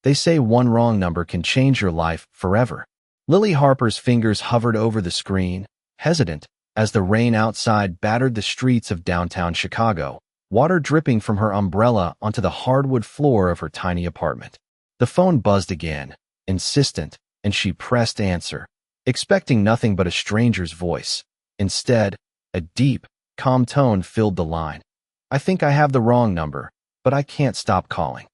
They say one wrong number can change your life forever. Lily Harper's fingers hovered over the screen, hesitant, as the rain outside battered the streets of downtown Chicago, water dripping from her umbrella onto the hardwood floor of her tiny apartment. The phone buzzed again, insistent, and she pressed answer, expecting nothing but a stranger's voice. Instead, a deep, calm tone filled the line. "I think I have the wrong number, but I can't stop calling."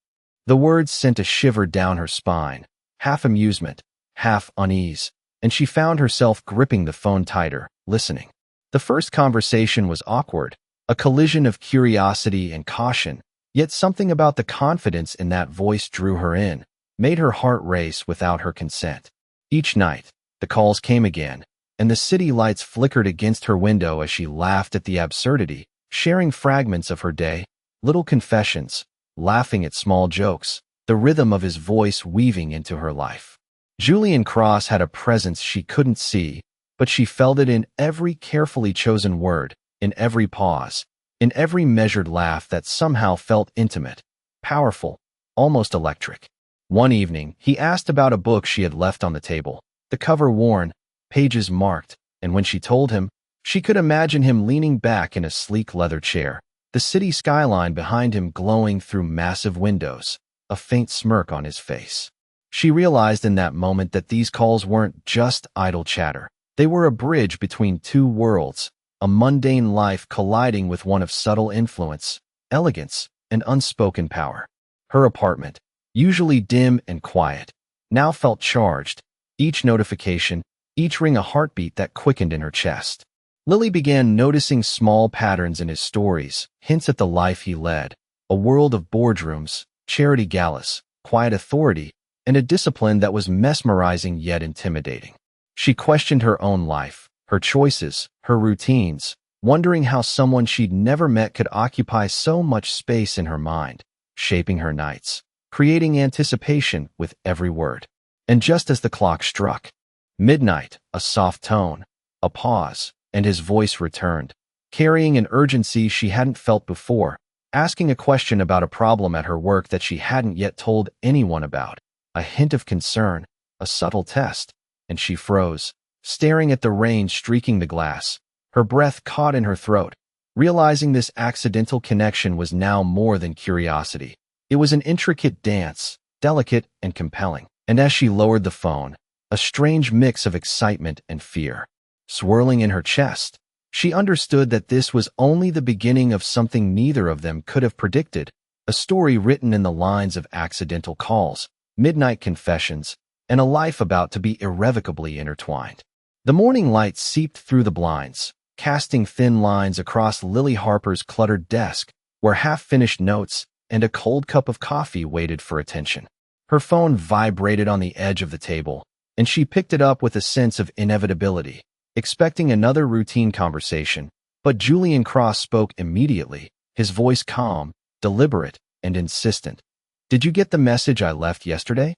The words sent a shiver down her spine, half amusement, half unease, and she found herself gripping the phone tighter, listening. The first conversation was awkward, a collision of curiosity and caution, yet something about the confidence in that voice drew her in, made her heart race without her consent. Each night, the calls came again, and the city lights flickered against her window as she laughed at the absurdity, sharing fragments of her day, little confessions, laughing at small jokes, the rhythm of his voice weaving into her life. Julian Cross had a presence she couldn't see, but she felt it in every carefully chosen word, in every pause, in every measured laugh that somehow felt intimate, powerful, almost electric. One evening, he asked about a book she had left on the table, the cover worn, pages marked, and when she told him, she could imagine him leaning back in a sleek leather chair, the city skyline behind him glowing through massive windows, a faint smirk on his face. She realized in that moment that these calls weren't just idle chatter. They were a bridge between two worlds, a mundane life colliding with one of subtle influence, elegance, and unspoken power. Her apartment, usually dim and quiet, now felt charged, each notification, each ring a heartbeat that quickened in her chest. Lily began noticing small patterns in his stories, hints at the life he led, a world of boardrooms, charity galas, quiet authority, and a discipline that was mesmerizing yet intimidating. She questioned her own life, her choices, her routines, wondering how someone she'd never met could occupy so much space in her mind, shaping her nights, creating anticipation with every word. And just as the clock struck midnight, a soft tone, a pause, and his voice returned, carrying an urgency she hadn't felt before, asking a question about a problem at her work that she hadn't yet told anyone about, a hint of concern, a subtle test, and she froze, staring at the rain streaking the glass, her breath caught in her throat, realizing this accidental connection was now more than curiosity. It was an intricate dance, delicate and compelling, and as she lowered the phone, a strange mix of excitement and fear swirling in her chest. She understood that this was only the beginning of something neither of them could have predicted, a story written in the lines of accidental calls, midnight confessions, and a life about to be irrevocably intertwined. The morning light seeped through the blinds, casting thin lines across Lily Harper's cluttered desk, where half-finished notes and a cold cup of coffee waited for attention. Her phone vibrated on the edge of the table, and she picked it up with a sense of inevitability, expecting another routine conversation, but Julian Cross spoke immediately, his voice calm, deliberate, and insistent. "Did you get the message I left yesterday?"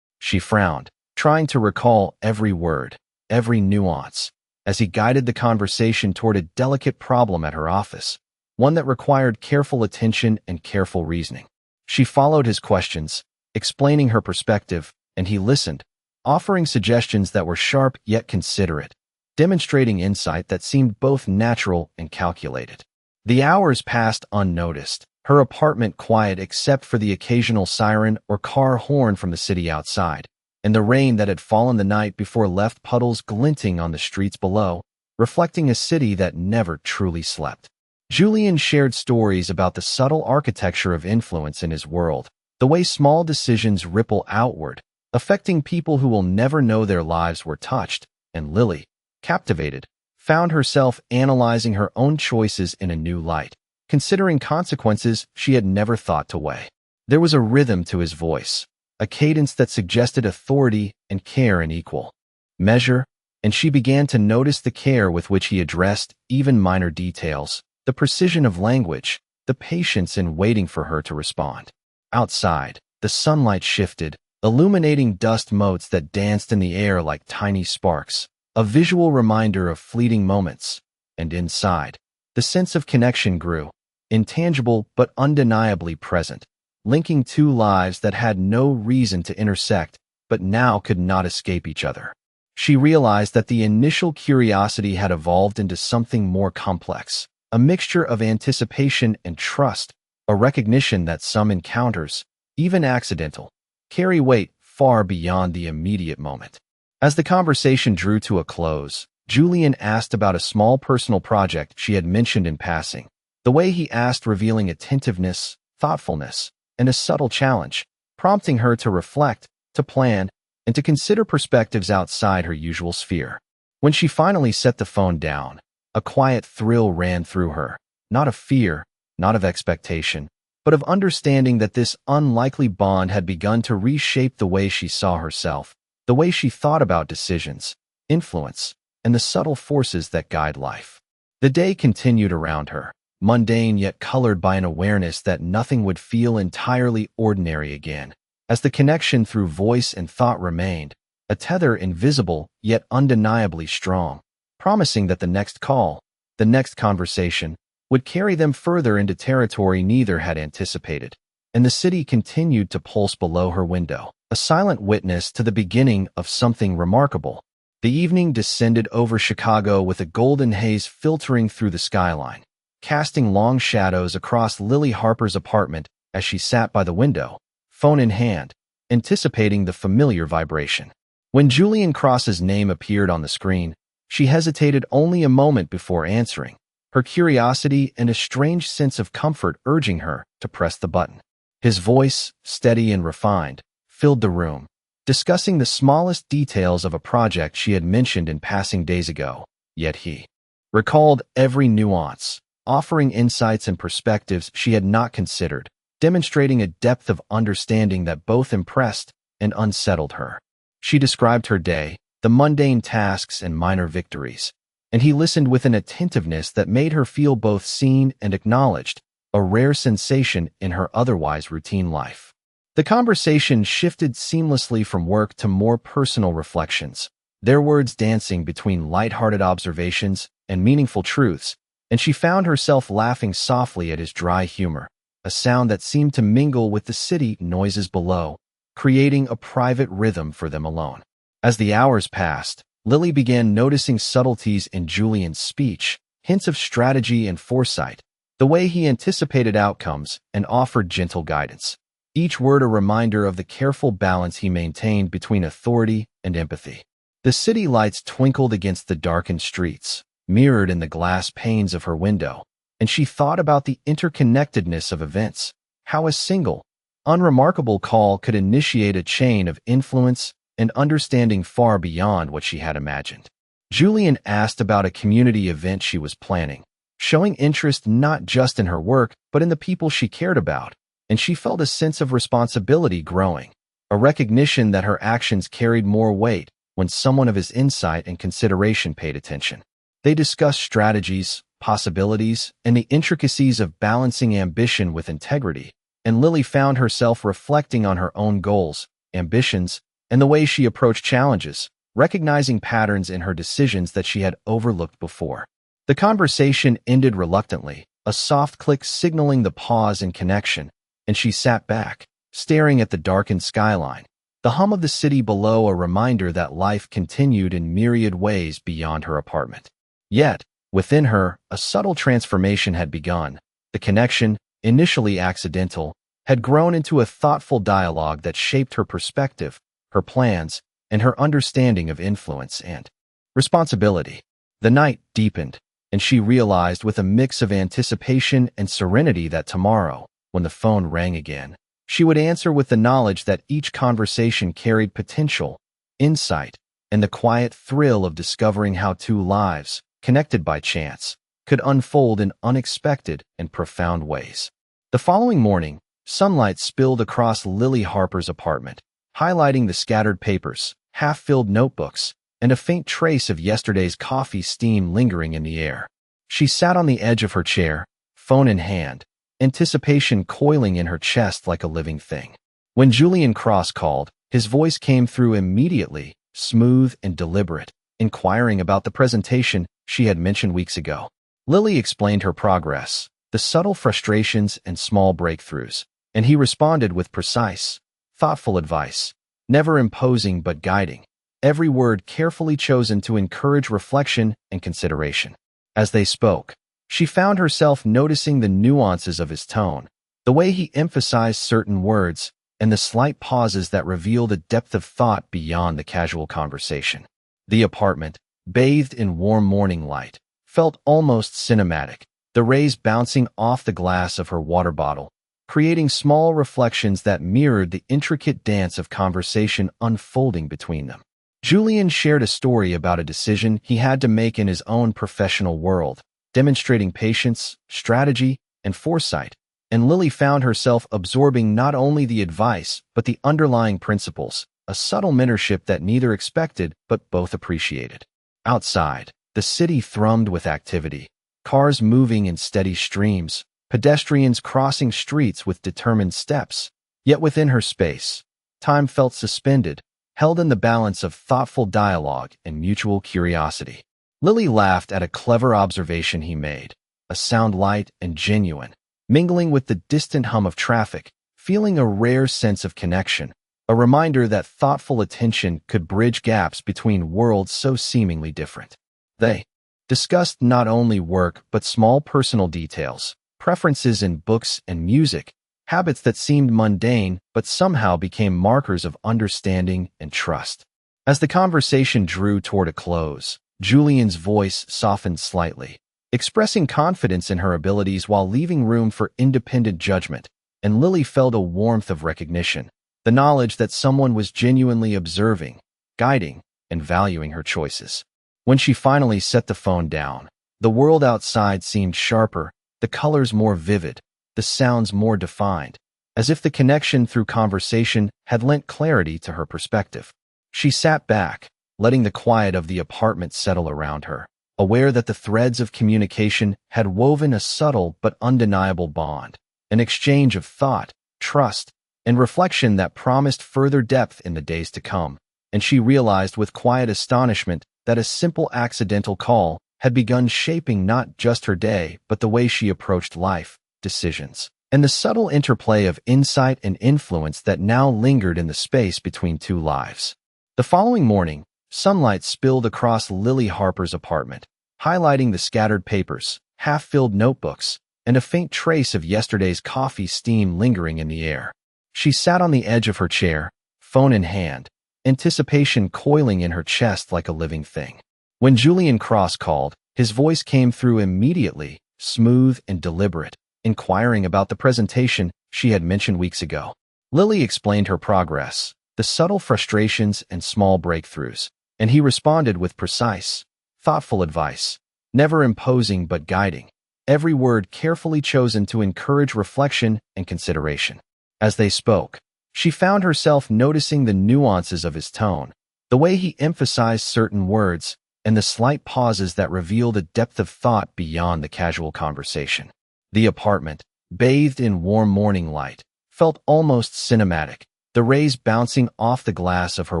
She frowned, trying to recall every word, every nuance, as he guided the conversation toward a delicate problem at her office, one that required careful attention and careful reasoning. She followed his questions, explaining her perspective, and he listened, offering suggestions that were sharp yet considerate, demonstrating insight that seemed both natural and calculated. The hours passed unnoticed, her apartment quiet except for the occasional siren or car horn from the city outside, and the rain that had fallen the night before left puddles glinting on the streets below, reflecting a city that never truly slept. Julian shared stories about the subtle architecture of influence in his world, the way small decisions ripple outward, affecting people who will never know their lives were touched, and Lily, captivated, found herself analyzing her own choices in a new light, considering consequences she had never thought to weigh. There was a rhythm to his voice, a cadence that suggested authority and care in equal measure, and she began to notice the care with which he addressed even minor details, the precision of language, the patience in waiting for her to respond. Outside, the sunlight shifted, illuminating dust motes that danced in the air like tiny sparks, a visual reminder of fleeting moments. And inside, the sense of connection grew, intangible but undeniably present, linking two lives that had no reason to intersect, but now could not escape each other. She realized that the initial curiosity had evolved into something more complex, a mixture of anticipation and trust, a recognition that some encounters, even accidental, carry weight far beyond the immediate moment. As the conversation drew to a close, Julian asked about a small personal project she had mentioned in passing. The way he asked revealing attentiveness, thoughtfulness, and a subtle challenge, prompting her to reflect, to plan, and to consider perspectives outside her usual sphere. When she finally set the phone down, a quiet thrill ran through her, not of fear, not of expectation, but of understanding that this unlikely bond had begun to reshape the way she saw herself, the way she thought about decisions, influence, and the subtle forces that guide life. The day continued around her, mundane yet colored by an awareness that nothing would feel entirely ordinary again. As the connection through voice and thought remained, a tether invisible yet undeniably strong, promising that the next call, the next conversation, would carry them further into territory neither had anticipated. And the city continued to pulse below her window, a silent witness to the beginning of something remarkable. The evening descended over Chicago with a golden haze filtering through the skyline, casting long shadows across Lily Harper's apartment as she sat by the window, phone in hand, anticipating the familiar vibration. When Julian Cross's name appeared on the screen, she hesitated only a moment before answering, her curiosity and a strange sense of comfort urging her to press the button. His voice, steady and refined, filled the room, discussing the smallest details of a project she had mentioned in passing days ago, yet he recalled every nuance, offering insights and perspectives she had not considered, demonstrating a depth of understanding that both impressed and unsettled her. She described her day, the mundane tasks and minor victories, and he listened with an attentiveness that made her feel both seen and acknowledged, a rare sensation in her otherwise routine life. The conversation shifted seamlessly from work to more personal reflections, their words dancing between lighthearted observations and meaningful truths, and she found herself laughing softly at his dry humor, a sound that seemed to mingle with the city noises below, creating a private rhythm for them alone. As the hours passed, Lily began noticing subtleties in Julian's speech, hints of strategy and foresight, the way he anticipated outcomes and offered gentle guidance, each word a reminder of the careful balance he maintained between authority and empathy. The city lights twinkled against the darkened streets, mirrored in the glass panes of her window, and she thought about the interconnectedness of events, how a single, unremarkable call could initiate a chain of influence and understanding far beyond what she had imagined. Julian asked about a community event she was planning, showing interest not just in her work but in the people she cared about, and she felt a sense of responsibility growing, a recognition that her actions carried more weight when someone of his insight and consideration paid attention. They discussed strategies, possibilities, and the intricacies of balancing ambition with integrity, and Lily found herself reflecting on her own goals, ambitions, and the way she approached challenges, recognizing patterns in her decisions that she had overlooked before. The conversation ended reluctantly, a soft click signaling the pause in connection, and she sat back, staring at the darkened skyline, the hum of the city below a reminder that life continued in myriad ways beyond her apartment. Yet, within her, a subtle transformation had begun. The connection, initially accidental, had grown into a thoughtful dialogue that shaped her perspective, her plans, and her understanding of influence and responsibility. The night deepened, and she realized with a mix of anticipation and serenity that tomorrow, when the phone rang again, she would answer with the knowledge that each conversation carried potential, insight, and the quiet thrill of discovering how two lives, connected by chance, could unfold in unexpected and profound ways. The following morning, sunlight spilled across Lily Harper's apartment, highlighting the scattered papers, half-filled notebooks, and a faint trace of yesterday's coffee steam lingering in the air. She sat on the edge of her chair, phone in hand, anticipation coiling in her chest like a living thing. When Julian Cross called, his voice came through immediately, smooth and deliberate, inquiring about the presentation she had mentioned weeks ago. Lily explained her progress, the subtle frustrations and small breakthroughs, and he responded with precise, thoughtful advice, never imposing but guiding, every word carefully chosen to encourage reflection and consideration. As they spoke, she found herself noticing the nuances of his tone, the way he emphasized certain words, and the slight pauses that revealed a depth of thought beyond the casual conversation. The apartment, bathed in warm morning light, felt almost cinematic, the rays bouncing off the glass of her water bottle, creating small reflections that mirrored the intricate dance of conversation unfolding between them. Julian shared a story about a decision he had to make in his own professional world, demonstrating patience, strategy, and foresight, and Lily found herself absorbing not only the advice but the underlying principles, a subtle mentorship that neither expected but both appreciated. Outside, the city thrummed with activity, cars moving in steady streams, pedestrians crossing streets with determined steps. Yet within her space, time felt suspended, held in the balance of thoughtful dialogue and mutual curiosity. Lily laughed at a clever observation he made, a sound light and genuine, mingling with the distant hum of traffic, feeling a rare sense of connection, a reminder that thoughtful attention could bridge gaps between worlds so seemingly different. They discussed not only work but small personal details, preferences in books and music, habits that seemed mundane but somehow became markers of understanding and trust. As the conversation drew toward a close, Julian's voice softened slightly, expressing confidence in her abilities while leaving room for independent judgment, and Lily felt a warmth of recognition, the knowledge that someone was genuinely observing, guiding, and valuing her choices. When she finally set the phone down, the world outside seemed sharper, the colors more vivid, the sounds more defined, as if the connection through conversation had lent clarity to her perspective. She sat back, letting the quiet of the apartment settle around her, aware that the threads of communication had woven a subtle but undeniable bond, an exchange of thought, trust, and reflection that promised further depth in the days to come. And she realized with quiet astonishment that a simple accidental call had begun shaping not just her day but the way she approached life, decisions, and the subtle interplay of insight and influence that now lingered in the space between two lives. The following morning, sunlight spilled across Lily Harper's apartment, highlighting the scattered papers, half-filled notebooks, and a faint trace of yesterday's coffee steam lingering in the air. She sat on the edge of her chair, phone in hand, anticipation coiling in her chest like a living thing. When Julian Cross called, his voice came through immediately, smooth and deliberate, inquiring about the presentation she had mentioned weeks ago. Lily explained her progress, the subtle frustrations and small breakthroughs, and he responded with precise, thoughtful advice, never imposing but guiding, every word carefully chosen to encourage reflection and consideration. As they spoke, she found herself noticing the nuances of his tone, the way he emphasized certain words, and the slight pauses that revealed a depth of thought beyond the casual conversation. The apartment, bathed in warm morning light, felt almost cinematic, the rays bouncing off the glass of her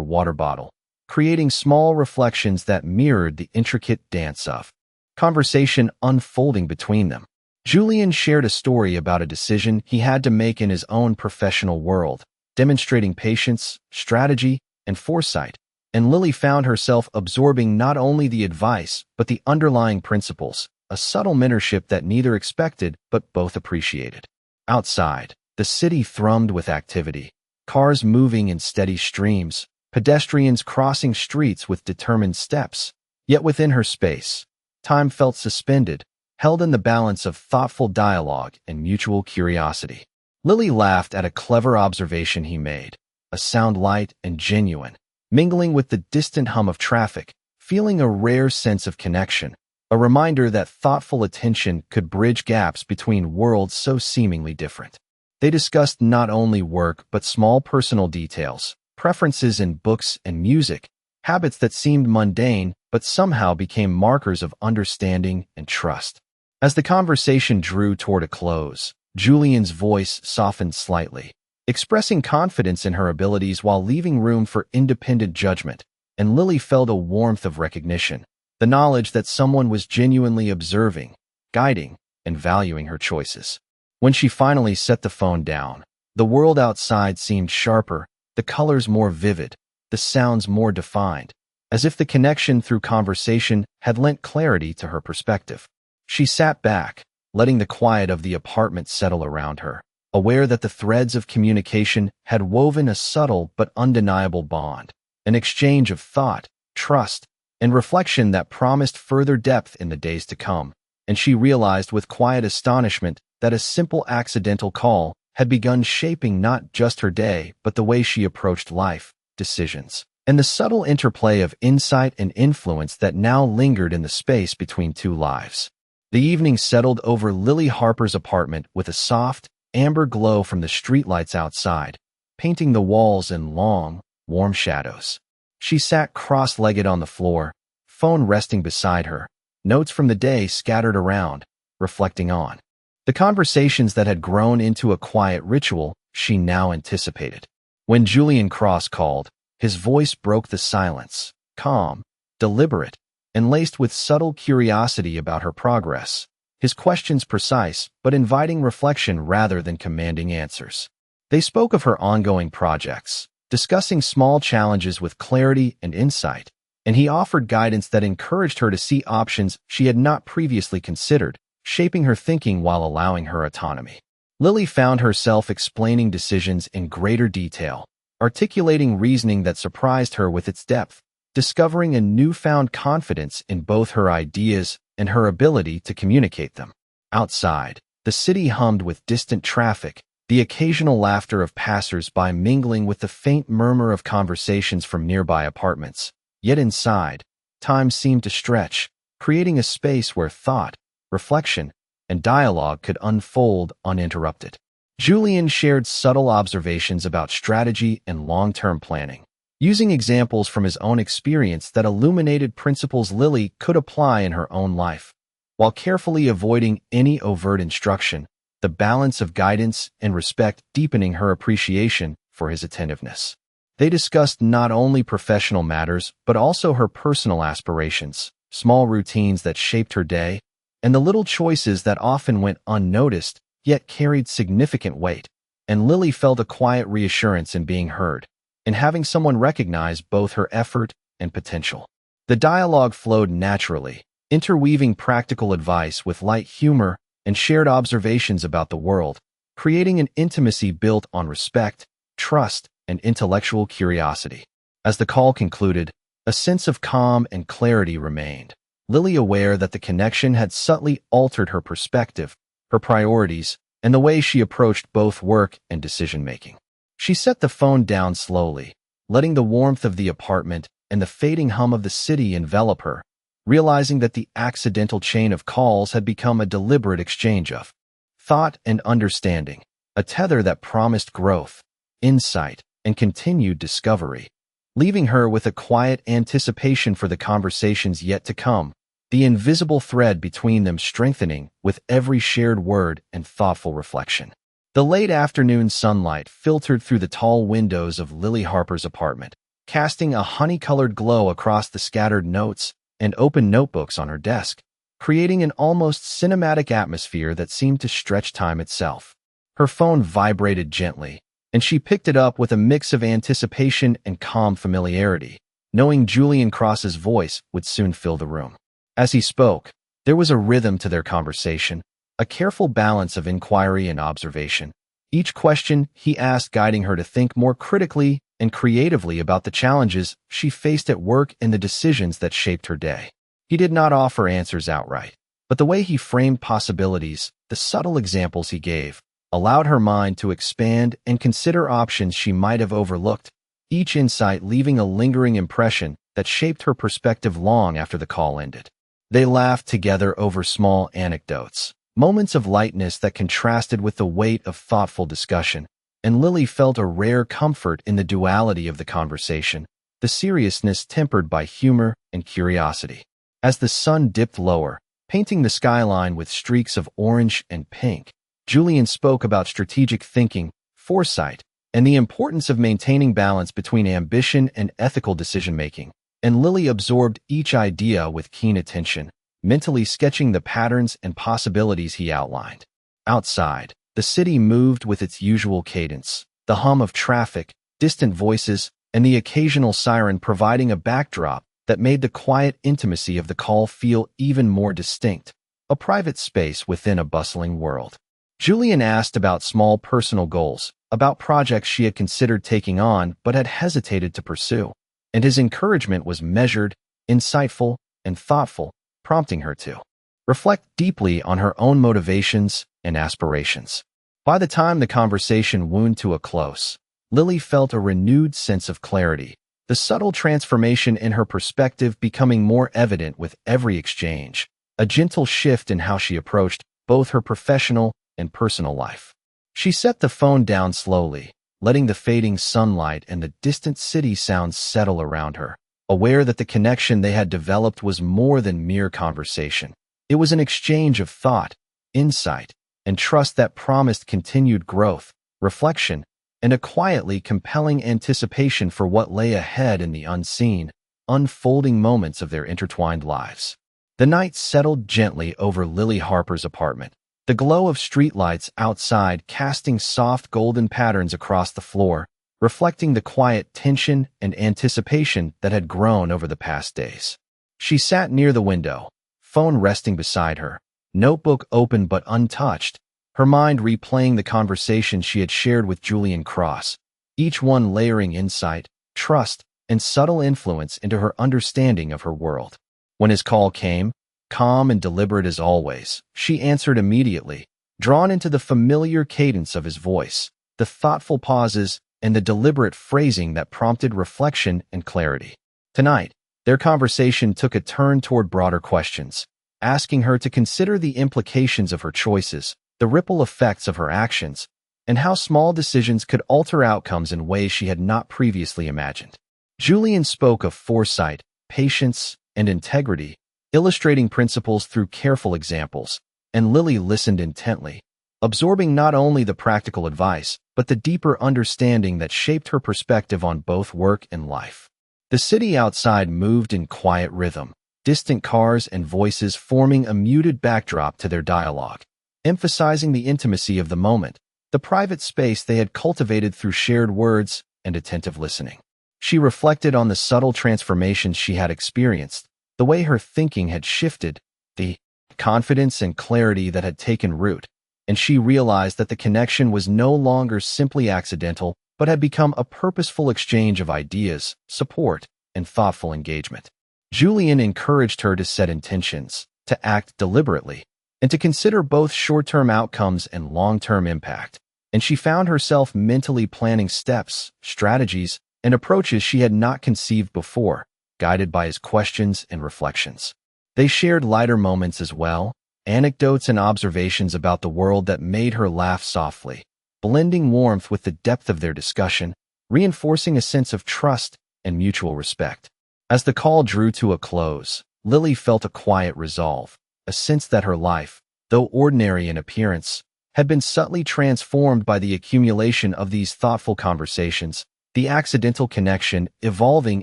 water bottle, creating small reflections that mirrored the intricate dance of conversation unfolding between them. Julian shared a story about a decision he had to make in his own professional world, demonstrating patience, strategy, and foresight, and Lily found herself absorbing not only the advice but the underlying principles, a subtle mentorship that neither expected but both appreciated. Outside, the city thrummed with activity, cars moving in steady streams, pedestrians crossing streets with determined steps. Yet within her space, time felt suspended, held in the balance of thoughtful dialogue and mutual curiosity. Lily laughed at a clever observation he made, a sound light and genuine, mingling with the distant hum of traffic, feeling a rare sense of connection, a reminder that thoughtful attention could bridge gaps between worlds so seemingly different. They discussed not only work but small personal details, preferences in books and music, habits that seemed mundane but somehow became markers of understanding and trust. As the conversation drew toward a close, Julian's voice softened slightly, expressing confidence in her abilities while leaving room for independent judgment, and Lily felt a warmth of recognition, the knowledge that someone was genuinely observing, guiding, and valuing her choices. When she finally set the phone down, The world outside seemed sharper, the colors more vivid, the sounds more defined, as if the connection through conversation had lent clarity to her perspective. She sat back, letting the quiet of the apartment settle around her, aware that the threads of communication had woven a subtle but undeniable bond, an exchange of thought, trust, and reflection that promised further depth in the days to come. And she realized with quiet astonishment that a simple accidental call had begun shaping not just her day, but the way she approached life, decisions, and the subtle interplay of insight and influence that now lingered in the space between two lives. The evening settled over Lily Harper's apartment with a soft, amber glow from the streetlights outside, painting the walls in long, warm shadows. She sat cross-legged on the floor, phone resting beside her, notes from the day scattered around, reflecting on the conversations that had grown into a quiet ritual she now anticipated. When Julian Cross called, his voice broke the silence, calm, deliberate, and laced with subtle curiosity about her progress, his questions precise but inviting reflection rather than commanding answers. They spoke of her ongoing projects, discussing small challenges with clarity and insight, and he offered guidance that encouraged her to see options she had not previously considered, shaping her thinking while allowing her autonomy. Lily found herself explaining decisions in greater detail, articulating reasoning that surprised her with its depth, discovering a newfound confidence in both her ideas and her ability to communicate them. Outside, the city hummed with distant traffic, the occasional laughter of passers-by mingling with the faint murmur of conversations from nearby apartments. Yet inside, time seemed to stretch, creating a space where thought, reflection, and dialogue could unfold uninterrupted. Julian shared subtle observations about strategy and long-term planning, using examples from his own experience that illuminated principles Lily could apply in her own life, while carefully avoiding any overt instruction, the balance of guidance and respect deepening her appreciation for his attentiveness. They discussed not only professional matters but also her personal aspirations, small routines that shaped her day, and the little choices that often went unnoticed yet carried significant weight. And Lily felt a quiet reassurance in being heard, in having someone recognize both her effort and potential. The dialogue flowed naturally, interweaving practical advice with light humor and shared observations about the world, creating an intimacy built on respect, trust, and intellectual curiosity. As the call concluded, a sense of calm and clarity remained, Lily aware that the connection had subtly altered her perspective, her priorities, and the way she approached both work and decision-making. She set the phone down slowly, letting the warmth of the apartment and the fading hum of the city envelop her, realizing that the accidental chain of calls had become a deliberate exchange of thought and understanding, a tether that promised growth, insight, and continued discovery, leaving her with a quiet anticipation for the conversations yet to come, the invisible thread between them strengthening with every shared word and thoughtful reflection. The late afternoon sunlight filtered through the tall windows of Lily Harper's apartment, casting a honey-colored glow across the scattered notes and open notebooks on her desk, creating an almost cinematic atmosphere that seemed to stretch time itself. Her phone vibrated gently, and she picked it up with a mix of anticipation and calm familiarity, knowing Julian Cross's voice would soon fill the room. As he spoke, there was a rhythm to their conversation, a careful balance of inquiry and observation, each question he asked guiding her to think more critically and creatively about the challenges she faced at work and the decisions that shaped her day. He did not offer answers outright, but the way he framed possibilities, the subtle examples he gave, allowed her mind to expand and consider options she might have overlooked, each insight leaving a lingering impression that shaped her perspective long after the call ended. They laughed together over small anecdotes, moments of lightness that contrasted with the weight of thoughtful discussion, and Lily felt a rare comfort in the duality of the conversation, the seriousness tempered by humor and curiosity. As the sun dipped lower, painting the skyline with streaks of orange and pink, Julian spoke about strategic thinking, foresight, and the importance of maintaining balance between ambition and ethical decision-making, and Lily absorbed each idea with keen attention, mentally sketching the patterns and possibilities he outlined. Outside, The city moved with its usual cadence, the hum of traffic, distant voices, and the occasional siren providing a backdrop that made the quiet intimacy of the call feel even more distinct, a private space within a bustling world. Julian asked about small personal goals, about projects she had considered taking on but had hesitated to pursue, and his encouragement was measured, insightful, and thoughtful, prompting her to reflect deeply on her own motivations and aspirations. By the time the conversation wound to a close, Lily felt a renewed sense of clarity, the subtle transformation in her perspective becoming more evident with every exchange, a gentle shift in how she approached both her professional and personal life. She set the phone down slowly, letting the fading sunlight and the distant city sounds settle around her, aware that the connection they had developed was more than mere conversation. It was an exchange of thought, insight, and trust that promised continued growth, reflection, and a quietly compelling anticipation for what lay ahead in the unseen, unfolding moments of their intertwined lives. The night settled gently over Lily Harper's apartment, the glow of streetlights outside casting soft golden patterns across the floor, reflecting the quiet tension and anticipation that had grown over the past days. She sat near the window, phone resting beside her, notebook open but untouched, her mind replaying the conversations she had shared with Julian Cross, each one layering insight, trust, and subtle influence into her understanding of her world. When his call came, calm and deliberate as always, she answered immediately, drawn into the familiar cadence of his voice, the thoughtful pauses, and the deliberate phrasing that prompted reflection and clarity. Tonight, their conversation took a turn toward broader questions, asking her to consider the implications of her choices, the ripple effects of her actions, and how small decisions could alter outcomes in ways she had not previously imagined. Julian spoke of foresight, patience, and integrity, illustrating principles through careful examples, and Lily listened intently, absorbing not only the practical advice, but the deeper understanding that shaped her perspective on both work and life. The city outside moved in quiet rhythm, distant cars and voices forming a muted backdrop to their dialogue, emphasizing the intimacy of the moment, the private space they had cultivated through shared words and attentive listening. She reflected on the subtle transformations she had experienced, the way her thinking had shifted, the confidence and clarity that had taken root, and she realized that the connection was no longer simply accidental, but had become a purposeful exchange of ideas, support, and thoughtful engagement. Julian encouraged her to set intentions, to act deliberately, and to consider both short-term outcomes and long-term impact, and she found herself mentally planning steps, strategies, and approaches she had not conceived before, guided by his questions and reflections. They shared lighter moments as well, anecdotes and observations about the world that made her laugh softly, blending warmth with the depth of their discussion, reinforcing a sense of trust and mutual respect. As the call drew to a close, Lily felt a quiet resolve, a sense that her life, though ordinary in appearance, had been subtly transformed by the accumulation of these thoughtful conversations, the accidental connection evolving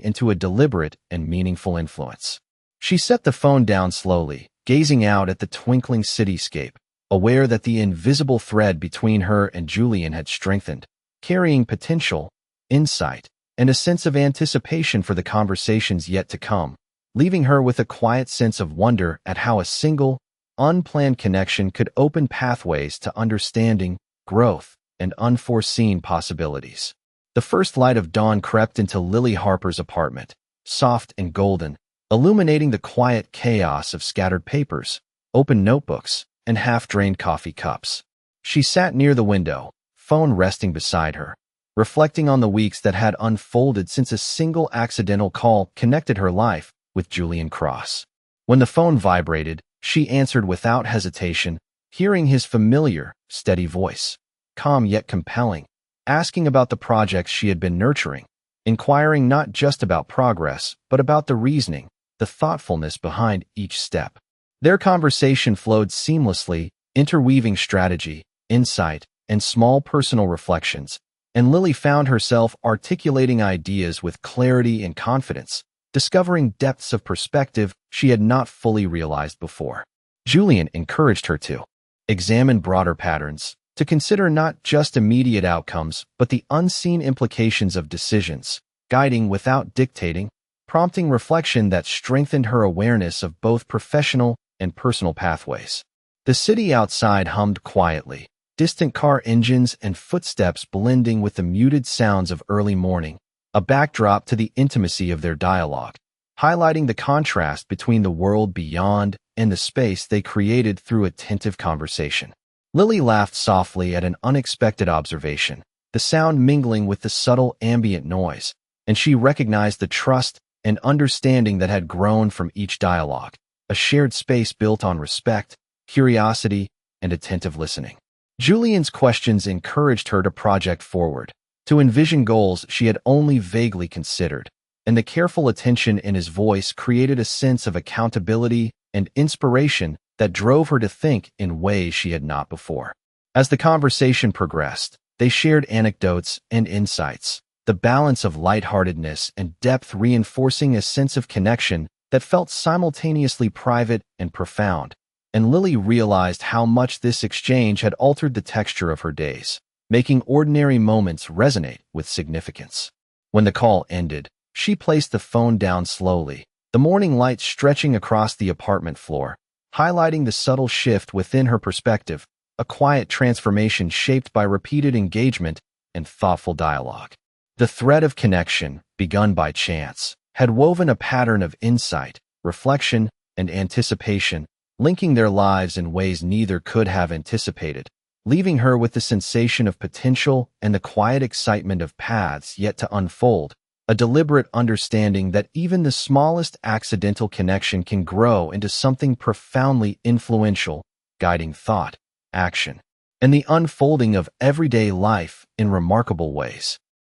into a deliberate and meaningful influence. She set the phone down slowly, gazing out at the twinkling cityscape, aware that the invisible thread between her and Julian had strengthened, carrying potential, insight, and a sense of anticipation for the conversations yet to come, leaving her with a quiet sense of wonder at how a single, unplanned connection could open pathways to understanding, growth, and unforeseen possibilities. The first light of dawn crept into Lily Harper's apartment, soft and golden, illuminating the quiet chaos of scattered papers, open notebooks, and half-drained coffee cups. She sat near the window, phone resting beside her, reflecting on the weeks that had unfolded since a single accidental call connected her life with Julian Cross. When the phone vibrated, she answered without hesitation, hearing his familiar, steady voice, calm yet compelling, asking about the projects she had been nurturing, inquiring not just about progress, but about the reasoning, the thoughtfulness behind each step. Their conversation flowed seamlessly, interweaving strategy, insight, and small personal reflections, and Lily found herself articulating ideas with clarity and confidence, discovering depths of perspective she had not fully realized before. Julian encouraged her to examine broader patterns, to consider not just immediate outcomes, but the unseen implications of decisions, guiding without dictating, prompting reflection that strengthened her awareness of both professional and personal pathways. The city outside hummed quietly, distant car engines and footsteps blending with the muted sounds of early morning, a backdrop to the intimacy of their dialogue, highlighting the contrast between the world beyond and the space they created through attentive conversation. Lily laughed softly at an unexpected observation, the sound mingling with the subtle ambient noise, and she recognized the trust and understanding that had grown from each dialogue, a shared space built on respect, curiosity, and attentive listening. Julian's questions encouraged her to project forward, to envision goals she had only vaguely considered, and the careful attention in his voice created a sense of accountability and inspiration that drove her to think in ways she had not before. As the conversation progressed, they shared anecdotes and insights, the balance of lightheartedness and depth reinforcing a sense of connection that felt simultaneously private and profound, and Lily realized how much this exchange had altered the texture of her days, making ordinary moments resonate with significance. When the call ended, she placed the phone down slowly, the morning light stretching across the apartment floor, highlighting the subtle shift within her perspective, a quiet transformation shaped by repeated engagement and thoughtful dialogue. The thread of connection, begun by chance, had woven a pattern of insight, reflection, and anticipation, linking their lives in ways neither could have anticipated, leaving her with the sensation of potential and the quiet excitement of paths yet to unfold, a deliberate understanding that even the smallest accidental connection can grow into something profoundly influential, guiding thought, action, and the unfolding of everyday life in remarkable ways.